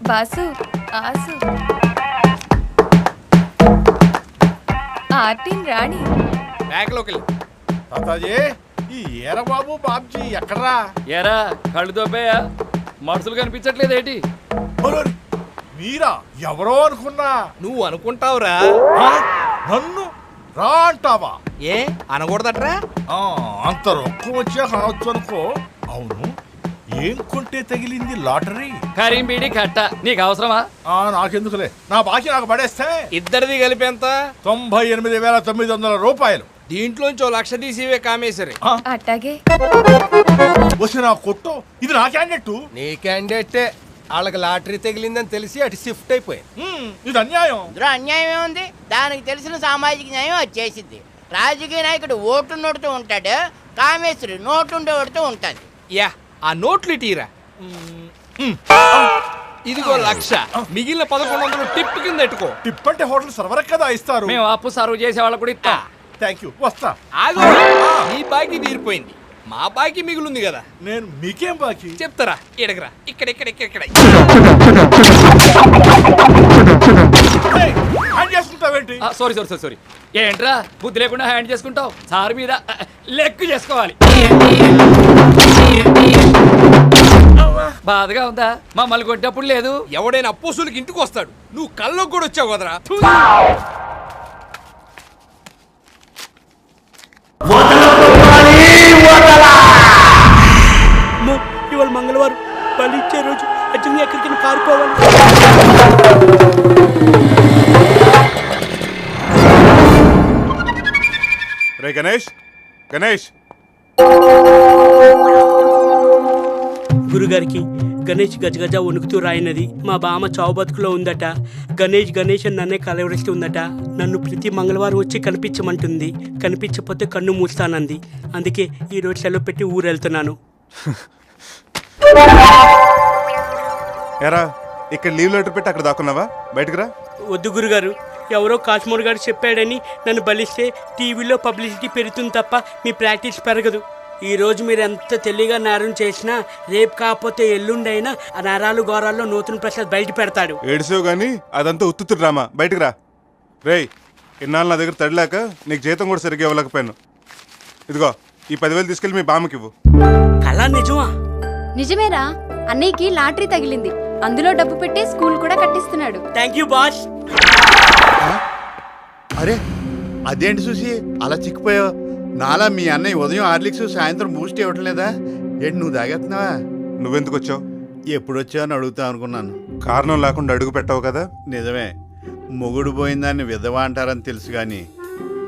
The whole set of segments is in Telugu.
బాసు ఆసు ఆర్టిన్ రాణి బ్యాగ్లోకి తాతాజీ ఈ ఏరా బాబు బాబ్జీ ఎక్కడ్రా? ఏరా కళ్ళు దొబ్బేయా మనుషులు కనిపించట్లేదేటి? మీరా? ఎవరో అనుకున్నా. నువ్వు అనుకుంటావురా. నన్ను రా అంటావా? ఏ అనకూడదట్రా? అంత రొక్కం వచ్చాక అనొచ్చు అనుకో. అవును, ఏం కొంటే తగిలింది లాటరీ? కరీం బీడి కట్ట నీకు అవసరమా? నాకెందుకులే, నా బాకీ నాకు పడేస్తే. ఇద్దరిది కలిపి ఎంత? 98,900 రూపాయలు. దీంట్లోంచి 1,00,000 తీసివే కామేశ్వరి. అట్టాగే వచ్చి నా కొట్టు, ఇది నా క్యాండిడేట్. నీ క్యాండిడేటే. వాళ్ళకి లాటరీ తగిలిందని తెలిసి అటు షిఫ్ట్ అయిపోయి. ఇది అన్యాయం. ఇందులో అన్యాయం ఏముంది? దానికి తెలిసిన సామాజిక న్యాయం వచ్చేసింది. రాజకీయ నాయకుడు ఓటు నోడుతూ ఉంటాడు, కామేశ్వరి నోటుండేవాడుతూ ఉంటుంది. యా, ఆ నోట్లు తీరా. ఇదిగో 1,00,000, మిగిలిన 1,100 టిప్ కింద ఎట్టుకో. టిప్ అంటే హోటల్ సర్వర్ కదా ఇస్తారు. మేము అప్పు సర్వ్ చేసే వాళ్ళకు కూడా ఇస్తాం. థ్యాంక్ యూ, వస్తా. ఆగో, నీ బాకీ తీరిపోయింది, మా బాకీ మిగులుంది కదా. నేను మీకేం బాకీ చెప్తారా? ఎడగరా, ఇక్కడ ఇక్కడ ఇక్కడ ఇక్కడ. హ్యాండ్ చేసుకుంటావేంటి? Sorry sorry sorry sorry. ఏంట్రా బుద్ధి లేకుండా హ్యాండ్ చేసుకుంటావు? సార్ మీద లెక్కు చేసుకోవాలి. బాధగా ఉందా? మమ్మల్ని కొట్టినప్పుడు లేదు. ఎవడైనా అప్పుసులకి ఇంటికి వస్తాడు, నువ్వు కల్లోకి కూడా వచ్చావు కదరా. ఇవాళ మంగళవారం, బలి ఇచ్చే రోజు. అర్జున్ ఎక్కడికి పారిపోవాలి. రే గణేష్, గణేష్. గురుగారికి గణేష్ గజగజ వణుకుతూ రాయినది. మా బామ్మ చావు బతుకులో ఉందట. గణేష్ గణేష్ అని నన్నే కలవరిస్తుందట. నన్ను ప్రతి మంగళవారం వచ్చి కనిపించమంటుంది. కనిపించకపోతే కన్ను మూస్తానంది. అందుకే ఈరోజు సెలవు పెట్టి ఊరు వెళ్తున్నాను. ఎరా, ఇక్కడ లీవ్ లెటర్ పెట్టి అక్కడ దాక్కున్నావా? బయటకు రా. వద్దు గురుగారు, ఎవరో కాశ్మీర్ గారు చెప్పాడని నన్ను బలిస్తే టీవీలో పబ్లిసిటీ పెరుగుతుంది తప్ప మీ ప్రాక్టీస్ పెరగదు. ఈరోజు మీరు ఎంత తెలివిగా నేరం చేసినా రేపు కాకపోతే ఎల్లుండైనా ఆ నేరాలు ఘోరాల్లో నూతన ప్రసాద్ బయట పెడతాడు. ఏడిసావు గానీ అదంతా ఉత్తుతు డ్రామా. బయటకు రా. రేయ్, ఇన్నాళ్ళు నా దగ్గర తడిలాక నీకు జీతం కూడా సరిగ్గా ఇవ్వలేకపోయాను. ఇదిగో ఈ 10,000 తీసుకెళ్ళి మీ బామ్మకి ఇవ్వు. కళ నిజమా? నిజమేరా, అన్నయ్యకి లాటరీ తగిలింది. అందులో డబ్బు పెట్టి స్కూల్ కూడా కట్టిస్తున్నాడు. Thank you boss. అరే అదేంటి చూసి అలా చిక్కిపోయావు? నాలా మీ అన్నయ్య ఉదయం హార్లిక్స్ సాయంత్రం బూస్ట్ ఇవ్వటం లేదా? ఏంటి నువ్వు తాగేస్తున్నావా? నువ్వెందుకు వచ్చావు? ఎప్పుడు వచ్చావు అని అడుగుతా అనుకున్నాను. కారణం లేకుండా అడుగు పెట్టావు కదా. నిజమే, మొగుడు పోయిందాన్ని విధవ అంటారని తెలుసు కానీ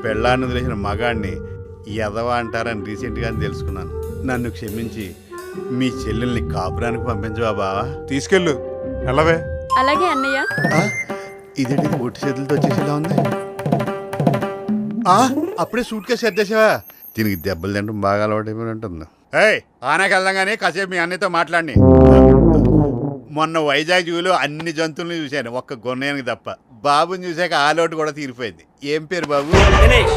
పెళ్ళాన్ని వదిలేసిన మగాడిని ఎదవ అంటారని రీసెంట్గానే తెలుసుకున్నాను. నన్ను క్షమించి మీ చెల్లెల్ని కాపురానికి పంపించవా బావా? తీసుకెళ్ళు. ఎలావే? అలాగే అన్నయ్య. ఇదేంటి ఒట్టి చేతులతో వచ్చేసేలా ఉంది? అప్పుడే సూట్ కేసు సర్దేశావా? దీనికి దెబ్బలు తింటాం బాగా అలవాటైపోయి ఉంటుంది. ఆనాకి వెళ్దాం కానీ కాసేపు మీ అన్నయ్యతో మాట్లాడి. మొన్న వైజాగ్ జూలో అన్ని జంతువులను చూశాను, ఒక్క గొన్నయానికి తప్ప. బాబుని చూశాక ఆ లోటు కూడా తీరిపోయింది. ఏం పేరు బాబు? గణేష్.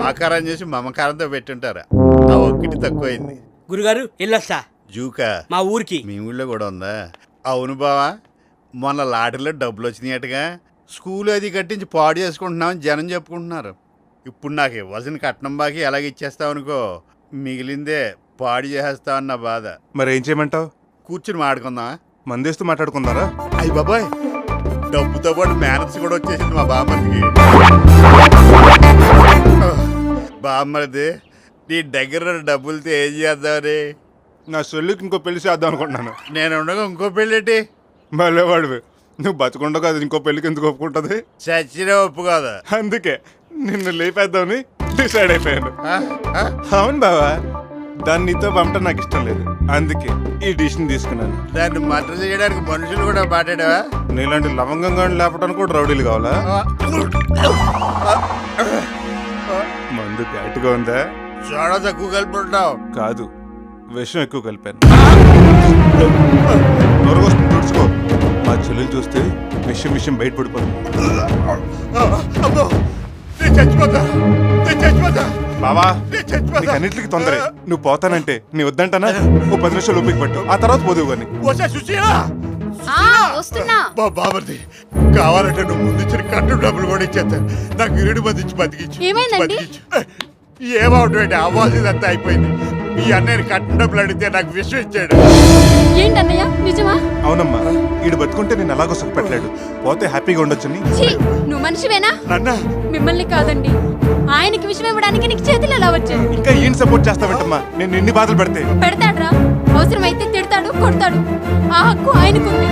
ఆకారం చూసి మమకారంతో పెట్టుంటారా? ఆ ఒక్కటి తక్కువైంది. గురుగారు వెళ్ళొస్తా. జూకా మా ఊరికి. మీ ఊళ్ళో కూడా ఉందా? అవును బావా, మొన్న లాటరీలో డబ్బులు వచ్చినాయటగా. స్కూల్ అది కట్టించి పాడు చేసుకుంటున్నామని జనం చెప్పుకుంటున్నారు. ఇప్పుడు నాకు ఇవ్వాల్సిన కట్నం బాకి ఎలాగ ఇచ్చేస్తావు అనుకో, మిగిలిందే పాడు చేసేస్తావన్న బాధ. మరి ఏం చేయమంటావు? కూర్చుని మాట్లాడుకుందామా? మందేస్తూ మాట్లాడుకుందారా? అయ్యి బాబాయ్, డబ్బుతో పాటు మేనర్స్ కూడా వచ్చేసింది మా బామ్మర్దికి. బామ్మర్ది, నీ దగ్గర డబ్బులతో ఏం చేద్దామని? నా సొల్లుకి ఇంకో పెళ్లి చేద్దాం అనుకుంటున్నాను. నేను ఉండగా ఇంకో పెళ్ళేటి? మళ్ళీ వాడివి. నువ్వు బతుకుండగా అది ఇంకో పెళ్ళికి ఎందుకు ఒప్పుకుంటుంది? చచ్చినా ఒప్పు కాదా? అందుకే నిన్ను లేపేద్దామని డిసైడ్ అయిపోయాను. అవును బావా, దాన్ని నీతో పంపటం నాకు ఇష్టం లేదు. అందుకే ఈ డిసిషన్ తీసుకున్నాను. దాన్ని మర్డర్ చేయడానికి మనుషులు కూడా మాట్లాడావా? నీలాంటి లవంగంగా లేపటానికి కూడా రౌడీలు కావాలా? మందు గట్టిగా ఉందా? చాలా తక్కువ కలుపుకుంటావు. కాదు, విషం ఎక్కువ కలిపాను. నొరగొస్తుంది, తుడుచుకో. మా చెల్లెలు చూస్తే విషయం బయట పడిపోతుంది. బావా, అన్నింటికి తొందరే. నువ్వు పోతానంటే నీ వద్దంటానా? ఓ 10 నిమిషాలు ఓపిక పట్టు, ఆ తర్వాత పోదువు. కానీ వస్తున్నా. బాబర్ది కావాలంటే నువ్వు ముందు ఇచ్చిన కట్టు డబ్బులు కూడా ఇచ్చేస్తాను. నాకు ఇరుడు మంది ఇచ్చి బతికించు. ఏమైందండి? ఏమవుతుంది అవ్వాల్సిందంతా అయిపోయింది. మీ అన్నయ్యని కట్టు డబ్బులు అడిగితే నాకు విషయం ఇచ్చాడు. ఏంటన్నయ్య నిజమా? అవునమ్మా, ఈడు బతుకుంటే నేను అలాగో సుఖపెట్టలేడు, పోతే హ్యాపీగా ఉండొచ్చని. ఛీ, నువ్వు మనిషివేనా? నాన్న మిమ్మల్ని కాదండి, ఆయనకి విషయం ఇవ్వడానికి నీకు చేతులు ఎలా వచ్చాయి? ఇంకా ఏం సపోర్ట్ చేస్తావంటమ్మా నేను ఎన్ని బాధలు పెడితే? పెడతాడ్రా, అవసరమైతే తిడతాడు, కొడతాడు. ఆ హక్కు ఆయనకుంది.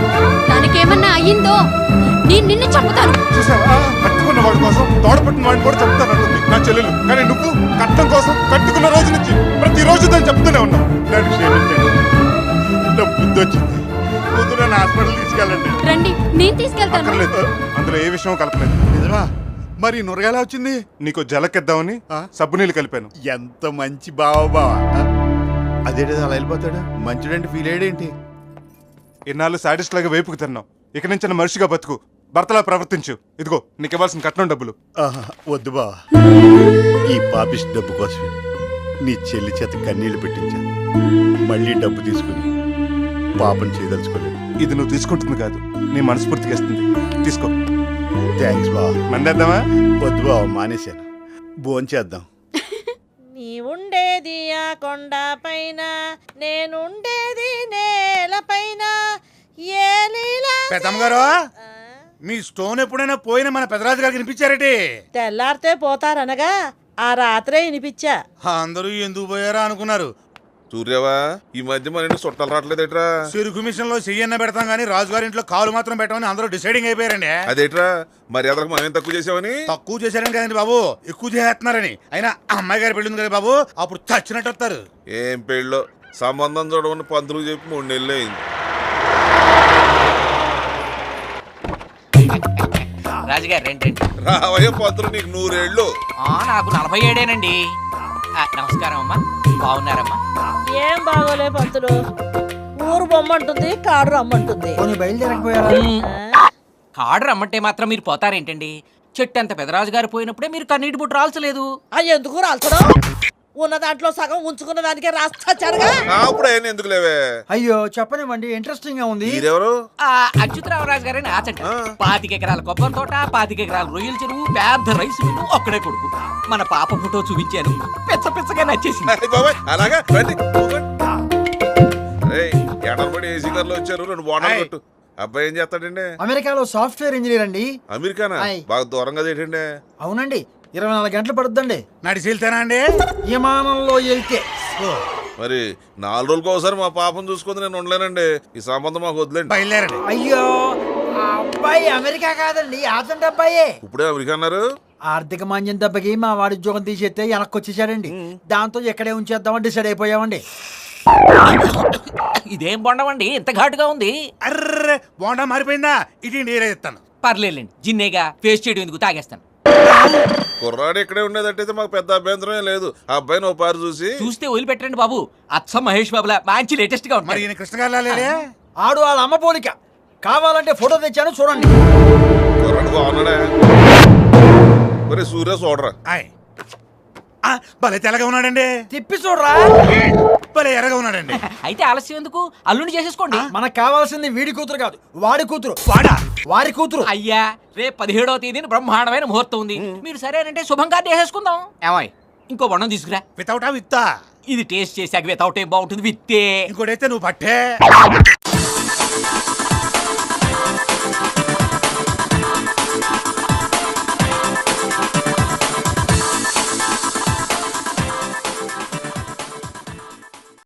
దానికేమన్నా అయ్యిందో నిన్ను చంపుతాను. చూసావా, కట్టుకున్న వాడి కోసం తోడపట్టిన వాడిని కూడా చెప్తానంటుంది నా చెల్లెలు. కానీ నువ్వు కట్టం కోసం కట్టుకున్న రోజు నుంచి ప్రతిరోజు దాన్ని చెప్తూనే ఉన్నావు. నన్ను క్షమించండి. నా బుద్ధి వచ్చింది. ముందు నన్ను హాస్పిటల్ తీసుకెళ్ళండి. రండి, నేను తీసుకెళ్తాను. అక్కర్లేదు, అందులో ఏ విషయం కలపలేదు. నిజమా? మరి నురగెలా వచ్చింది? నీకు జలకెద్దామని సబ్బు నీళ్ళు కలిపాను. ఎంత మంచి బావా. అదేంటి అలా వెళ్ళిపోతాడు? మంచిడంటే ఫీల్ అయ్యాడేంటి? ఇన్నాళ్ళు సాడిస్ట్ లాగా వేపుకు తిన్నావు, ఇక నుంచి మనిషిగా బతుకు, భర్తలా ప్రవర్తించు. ఇదిగో నీకు ఇవ్వాల్సిన కట్నం డబ్బులు. వద్దు బా, ఈ పాపిష్ డబ్బు కోసమే నీ చెల్లి చేత కన్నీళ్లు పెట్టించాను. మళ్ళీ డబ్బు తీసుకుని పాపం చేయదలుచుకోలేదు. ఇది నువ్వు తీసుకుంటుంది కాదు, నీ మనస్ఫూర్తిగా ఇస్తుంది. తీసుకో. థ్యాంక్స్ బా. మందేద్దామా? వద్దు బావ, మానేశాను. భోంచేద్దాం. నీవుండేది ఆ కొండ పైన, నేనుండేది నేల పైన. ఏ లీలా పెద్దమ్మగారు, మీ స్టోన్ ఎప్పుడైనా పోయిన మన పెదరాజు గారికి వినిపించారటి? తెల్లారితే పోతారనగా ఆ రాత్రే వినిపించా. అందరూ ఎందుకు పోయారా అనుకున్నారు. సూర్యవా, ఈ మధ్య మన ఇంటి చుట్టాలు రావట్లేదేట్రా? చెరుకు మిషన్ లో చెయ్యన్న పెడతాం కానీ రాజుగారి ఇంట్లో కాలు మాత్రం పెట్టమని అందరూ డిసైడింగ్ అయిపోయారండి. అదేట్రా, మరి అదలకు మనం తక్కువ చేసావని? తక్కువ చేశారని కదండి బాబు, ఎక్కువ చేస్తున్నారని. అయినా అమ్మాయి గారి పెళ్ళి ఉంది కదా బాబు, అప్పుడు చచ్చినట్టు వస్తారు. ఏం పెళ్ళో, సంబంధం చూడమని పంతులు చెప్పి 3 నెలలు అయింది. రాజుగారు రండి. రావయ్య పంతులు, నీకు 100 ఏళ్ళు. నాకు 47 నమస్కారం అమ్మా, బాగున్నారమ్మా? ఏం బాగోలే పంతులు, ఊరు బొమ్మంటుంది, కాడు రమ్మంటుంది. కాడు రమ్మంటే మాత్రం మీరు పోతారేంటండి? చెట్టు అంత పెదరాజు గారు పోయినప్పుడే మీరు కన్నీటి బుట్టు రాల్చలేదు. ఎందుకు రాల్చడం? ఉన్న దాంట్లో సగం ఉంచుకున్న దానికే రాస్తారుగా. అప్పుడు ఆయన ఎందుకు లేవే? అయ్యో చెప్పనివ్వండి, ఇంట్రెస్టింగ్ గా ఉంది. మీరెవరు? అచ్యుతరామరాజు గారని ఆచంట. 25 ఎకరాల కొబ్బరి తోట, 25 ఎకరాల రొయ్యల చెరువు, పెద్ద రైస్ మిల్లు, ఒక్కడే కొడుకు. మన పాప ఫోటో చూపించాను, పిచ్చగా నచ్చేసింది. బాబాయ్ అలాగా రండి. ఎడబడి ఏసీ కార్లో వచ్చారు, 2 బోనాలు కొట్టు. అబ్బాయి ఏం చేస్తాడండి? అమెరికాలో సాఫ్ట్వేర్ ఇంజనీర్ అండి. అమెరికానా? బాగా దూరంగా ఏంటండి? అవునండి, 24 గంటలు పడుతుందండి. నడిచి వెళ్తానా అండి? విమానంలో వెళ్తే. మరి 4 రోజులకు ఒకసారి మా పాపం చూసుకుంది నేను ఉండలేనండి. ఈ సంబంధం మాకు వదిలేండి. బయలుదేరండి. అయ్యో, ఆ అబ్బాయి అమెరికా కాదండి, ఆచంట అబ్బాయే. ఇప్పుడే అమెరికా అన్నారు. ఆర్థిక మాంద్యం దెబ్బకి మా వాడి ఉద్యోగం తీసేస్తే వెనక్కి వచ్చేసాడండి. దాంతో ఎక్కడే ఉంచేద్దామని డిసైడ్ అయిపోయామండి. ఇదేం బొండమండి ఇంత ఘాటుగా ఉంది? అర్రే, బోండా మారిపోయిందా? ఇది నేనే ఇస్తాను. పర్లేదండి, జిన్నేగా ఫేస్ చేయడం ఎందుకు, తాగేస్తాను. కుర్రాడు ఇక్కడే ఉండేదట్టయితే మాకు పెద్ద అభ్యంతరం లేదు. ఆ అబ్బాయిని ఓ పారు చూస్తే వదిలిపెట్టండి బాబు. అచ్చ మహేష్ బాబులా మంచి లేటెస్ట్ గా మరి ఈయన కృష్ణగారులే. ఆడు వాళ్ళ అమ్మ పోలిక. కావాలంటే ఫోటో తెచ్చాను చూడండి. కుర్రాడు బాగున్నాడా? మరి సూర్య చూడరా. భలే తెల్లగా ఉన్నాడండి. తిప్పి చూడరా. భలే ఎర్రగా ఉన్నాడండి. అయితే ఆలస్యం ఎందుకు, అల్లుని చేసేసుకోండి. మనకు కావాల్సింది వీడి కూతురు కాదు, వాడి కూతురు. వారి కూతురు. అయ్యా, రేపు 17వ తేదీన బ్రహ్మాండమైన ముహూర్తం ఉంది. మీరు సరేనంటే శుభంగా చేసేసుకుందాం. ఏమాయ్, ఇంకో బొండం తీసుకురా. వితౌటా విత్తా? ఇది టేస్ట్ చేసాక వితౌట్ ఏం బాగుంటుంది, విత్తే. ఇంకోటైతే నువ్వు పట్టే.